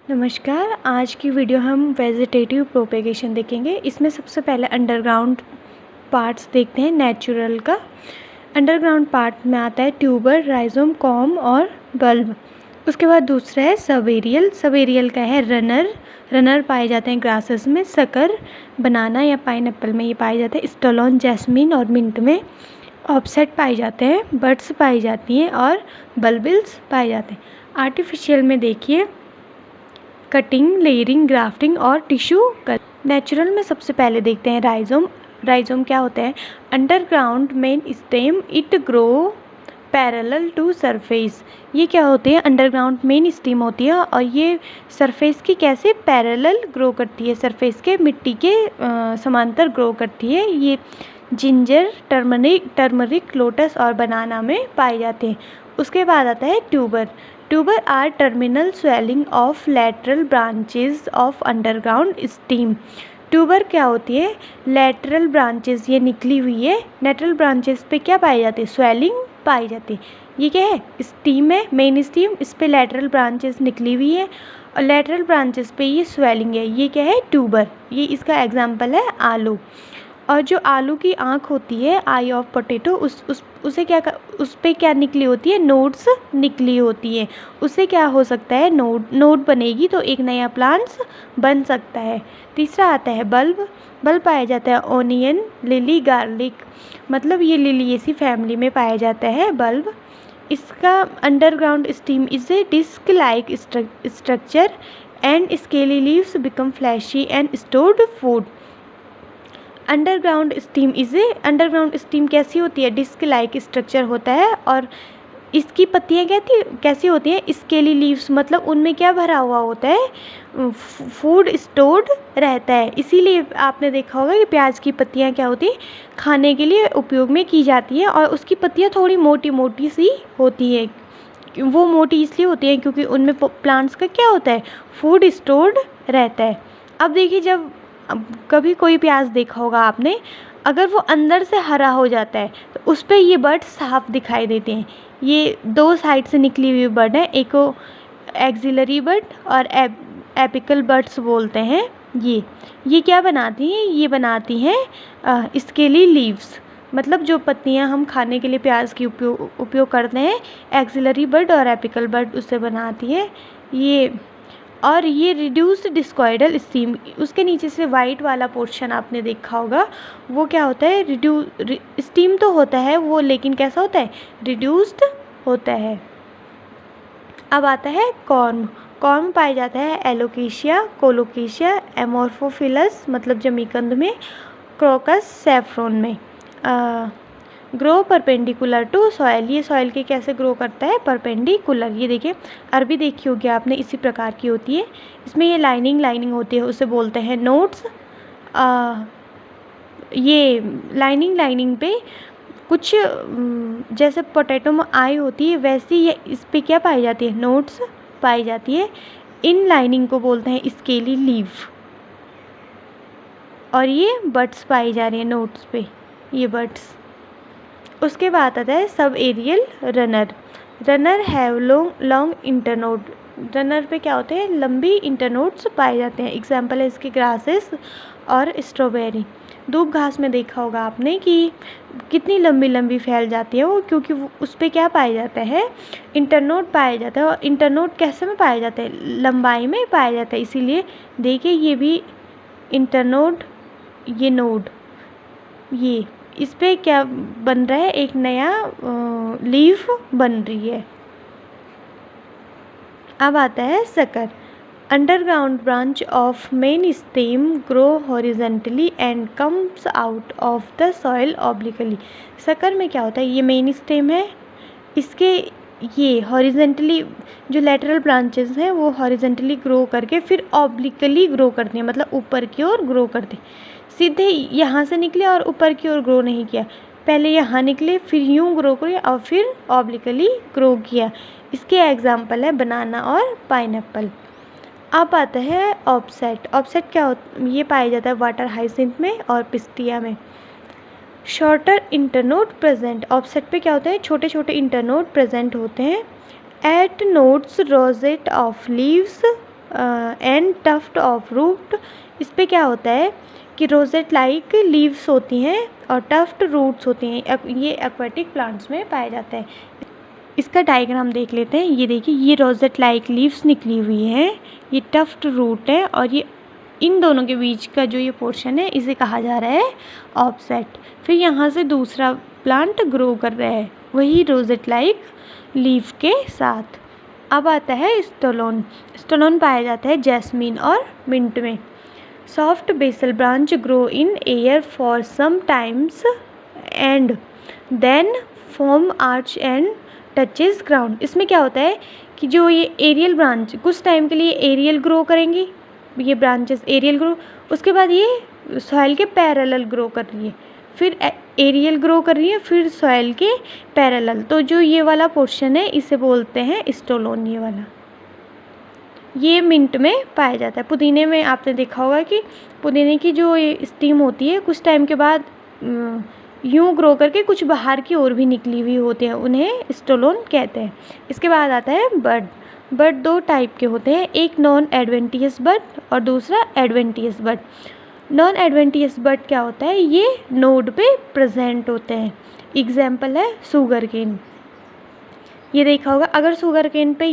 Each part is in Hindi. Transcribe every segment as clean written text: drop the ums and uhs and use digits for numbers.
नमस्कार। आज की वीडियो हम वेजिटेटिव प्रोपेगेशन देखेंगे। इसमें सबसे पहले अंडरग्राउंड पार्ट्स देखते हैं नेचुरल का। अंडरग्राउंड पार्ट में आता है ट्यूबर, राइजोम, कॉम और बल्ब। उसके बाद दूसरा है सबएरियल। सबएरियल का है रनर। रनर पाए जाते हैं ग्रासेस में, शक्कर, बनाना या पाइनएप्पल में ये पाए जाते हैं, स्टोलोन, जैस्मीन और मिंट में। ऑफसेट पाए जाते हैं, बड्स पाई जाती हैं और बल्बिल्स पाए जाते हैं। आर्टिफिशियल में देखिए कटिंग, लेयरिंग, ग्राफ्टिंग और टिश्यू कट। नेचुरल में सबसे पहले देखते हैं राइजोम। राइजोम क्या होता है? Underground main stem, it grow parallel to surface. ये क्या होती है? अंडरग्राउंड मेन स्टेम होती है और ये सरफेस की कैसे पैरेलल ग्रो करती है, सरफेस के मिट्टी के समांतर ग्रो करती है। ये जिंजर, टर्मरिक, लोटस और बनाना में पाए जाते हैं। उसके बाद आता है tuber. Tuber are terminal swelling of lateral branches of underground stem. Tuber क्या होती है? लैटरल ब्रांचेज, ये निकली हुई है। लैटरल ब्रांचेज पे क्या पाई जाती है? स्वेलिंग पाई जाती है। ये क्या है? स्टीम है, मेन स्टीम। इस पे लैटरल ब्रांचेज निकली हुई है और लैटरल ब्रांचेज पे ये स्वेलिंग है। ये क्या है? ट्यूबर। ये इसका एग्जाम्पल है आलू। और जो आलू की आँख होती है, आई ऑफ पोटैटो, उसे उस पे क्या निकली होती है? नोड्स निकली होती है। उससे क्या हो सकता है? नोड बनेगी तो एक नया प्लांट्स बन सकता है। तीसरा आता है बल्ब। बल्ब पाया जाता है ऑनियन, लिली, गार्लिक, मतलब ये लिलिएसी फैमिली में पाया जाता है बल्ब। इसका underground stem is a disc like structure and scaly leaves become fleshy and stored food. Underground stem कैसी होती है? डिस्क लाइक स्ट्रक्चर होता है और इसकी पत्तियाँ कैसी होती हैं? स्केली लीव्स, मतलब उनमें क्या भरा हुआ होता है? फूड स्टोर्ड रहता है। इसीलिए आपने देखा होगा कि प्याज की पत्तियाँ क्या होती हैं? खाने के लिए उपयोग में की जाती हैं और उसकी पत्तियाँ थोड़ी मोटी मोटी सी होती है। वो मोटी इसलिए होती हैं क्योंकि उनमें प्लांट्स का क्या होता है? फूड स्टोर्ड रहता है। अब देखिए, अब कभी कोई प्याज देखा होगा आपने, अगर वो अंदर से हरा हो जाता है तो उस पर ये बर्ड साफ दिखाई देते हैं। ये दो साइड से निकली हुई बर्ड है, एक को एक्सिलरी बर्ड और एपिकल बर्ड्स बोलते हैं। ये क्या बनाती हैं? ये बनाती हैं स्केली लीव्स, मतलब जो पत्तियां हम खाने के लिए प्याज की उपयोग करते हैं, एक्सिलरी बर्ड और एपिकल बर्ड उससे बनाती है ये। और ये रिड्यूस्ड डिस्कॉइडल स्टीम, उसके नीचे से वाइट वाला पोर्शन आपने देखा होगा, वो क्या होता है? स्टीम तो होता है वो, लेकिन कैसा होता है? रिड्यूस्ड होता है। अब आता है कॉर्म। कॉर्म पाया जाता है एलोकेशिया, कोलोकेशिया, एमोर्फोफिलस, मतलब जमीकंद में, क्रोकस, सैफ्रॉन में। Grow perpendicular to soil. ये सॉयल के कैसे ग्रो करता है? परपेंडिकुलर। ये देखिए, अरबी देखी होगी आपने, इसी प्रकार की होती है। इसमें ये लाइनिंग होती है, उसे बोलते हैं नोड्स। ये लाइनिंग पे कुछ जैसे पोटैटो में आई होती है, वैसी ये इस पे क्या पाई जाती है? नोड्स पाई जाती है। इन लाइनिंग को बोलते हैं स्केली लीव। और ये बड्स पाई जा रही है नोड्स पे, ये बड्स। उसके बाद आता है सब aerial runner. Runner have long internode. Runner पे क्या होते हैं? लंबी इंटरनोड्स पाए जाते हैं। एग्जाम्पल है इसके ग्रासेस और स्ट्रॉबेरी। दूब घास में देखा होगा आपने कि कितनी लंबी लंबी फैल जाती है वो, क्योंकि उस पर क्या पाया जाता है? इंटरनोड पाया जाता है। और इंटरनोड कैसे में पाया जाता है? लंबाई में पाया जाता है। इसीलिए देखिए, ये भी इंटरनोड, ये नोड, ये इस पे क्या बन रहा है? एक नया लीफ बन रही है। अब आता है शक्कर। Underground branch of main stem grow horizontally and comes out of the soil obliquely. शक्कर में क्या होता है? ये मेन स्टेम है, इसके ये हॉरिजेंटली जो लेटरल ब्रांचेस हैं वो हॉरिजेंटली ग्रो करके फिर ऑब्लिकली ग्रो करती हैं, मतलब ऊपर की ओर ग्रो करती। सीधे यहाँ से निकले और ऊपर की ओर ग्रो नहीं किया, पहले यहाँ निकले, फिर यूँ ग्रो किया और फिर ऑब्लिकली ग्रो किया। इसके एग्जाम्पल है बनाना और पाइनएप्पल। अब आता है ऑफसेट। ऑफसेट क्या होता है? ये पाया जाता है वाटर हाइसिंथ में और पिस्टिया में। Shorter internode present. ऑफसेट पे क्या होता है? छोटे छोटे इंटरनोड प्रेजेंट होते हैं। At nodes rosette of leaves and tuft of root. इस पे क्या होता है कि रोजेट लाइक लीव्स होती हैं और टफ्ट रूट्स होती हैं। ये एक्वेटिक प्लांट्स में पाया जाता है। इसका डायग्राम देख लेते हैं। ये देखिए, ये रोजेट लाइक लीव्स निकली हुई हैं, ये टफ्ट रूट है और ये इन दोनों के बीच का जो ये पोर्शन है इसे कहा जा रहा है ऑफसेट। फिर यहाँ से दूसरा प्लांट ग्रो कर रहा है वही रोजेट लाइक लीफ के साथ। अब आता है स्टोलोन। स्टोलोन पाया जाता है जैस्मीन और मिंट में। Soft basal branch grow in air for some times and then form arch and touches ground. इसमें क्या होता है कि जो ये एरियल ब्रांच कुछ टाइम के लिए एरियल ग्रो करेंगी, ये ब्रांचेस एरियल ग्रो, उसके बाद ये सॉइल के पैरेलल ग्रो कर रही है, फिर एरियल ग्रो कर रही है, फिर सॉइल के पैरेलल। तो जो ये वाला पोर्शन है इसे बोलते हैं स्टोलोन। ये वाला ये मिंट में पाया जाता है। पुदीने में आपने देखा होगा कि पुदीने की जो ये स्टीम होती है कुछ टाइम के बाद यूँ ग्रो करके कुछ बाहर की ओर भी निकली हुई होती हैं, उन्हें स्टोलोन कहते हैं। इसके बाद आता है बड। बड दो टाइप के होते हैं, एक नॉन एडवेंटियस बड और दूसरा एडवेंटियस बड। नॉन एडवेंटियस बड क्या होता है, ये नोड पे प्रेजेंट होते हैं। एग्जाम्पल है शुगर केन। ये देखा होगा, अगर शुगर केन पे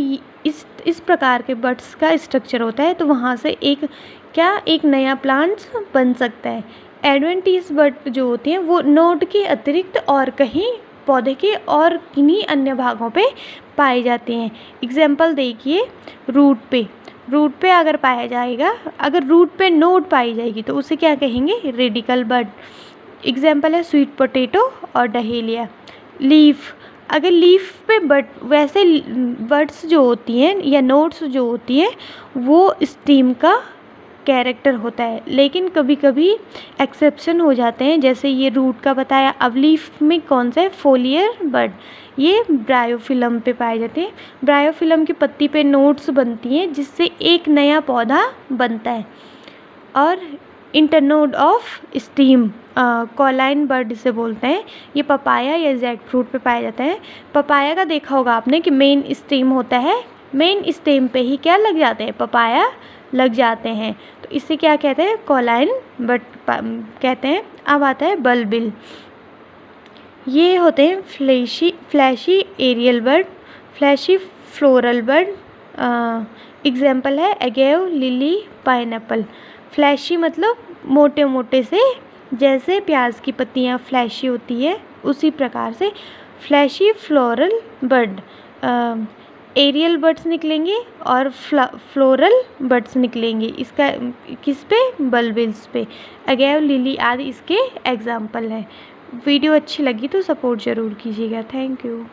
इस प्रकार के बड्स का स्ट्रक्चर होता है तो वहाँ से एक नया प्लांट्स बन सकता है। एडवेंटियस बड जो होती हैं वो नोड के अतिरिक्त और कहीं पौधे के और किन्हीं अन्य भागों पे पाई जाती हैं। एग्जाम्पल देखिए, रूट पे अगर पाया जाएगा, अगर रूट पे नोड पाई जाएगी तो उसे क्या कहेंगे, रेडिकल बड। एग्जाम्पल है स्वीट पोटैटो और डहेलिया। लीफ, अगर लीफ पे वैसे बड्स जो होती हैं या नोड्स जो होती हैं वो स्टीम का कैरेक्टर होता है, लेकिन कभी कभी एक्सेप्शन हो जाते हैं, जैसे ये रूट का बताया। अब लीफ में कौन सा है, फोलियर बड, ये ब्रायोफिलम पे पाए जाते हैं। ब्रायोफिलम की पत्ती पे नोड्स बनती हैं जिससे एक नया पौधा बनता है। और इंटरनोड ऑफ स्टीम कॉलाइन बर्ड इसे बोलते हैं। ये पपाया या जैक फ्रूट पे पाया जाता है। पपाया का देखा होगा आपने कि मेन स्टेम होता है, मेन स्टेम पे ही क्या लग जाते हैं, पपाया लग जाते हैं, तो इसे क्या कहते हैं, कॉलाइन बर्ड कहते हैं। अब आता है बल्बिल। ये होते हैं fleshy aerial bud, fleshy floral bud. Example है एगेव, लिली, पाइनएप्पल। फ्लैशी मतलब मोटे मोटे से, जैसे प्याज की पत्तियाँ फ्लैशी होती है उसी प्रकार से fleshy floral bud. Aerial buds निकलेंगे और फ्लोरल बर्ड्स निकलेंगे। इसका किस पे, बल्बिल्स पे। अगेव, लिली आदि इसके एग्जाम्पल हैं। वीडियो अच्छी लगी तो सपोर्ट ज़रूर कीजिएगा। Thank you.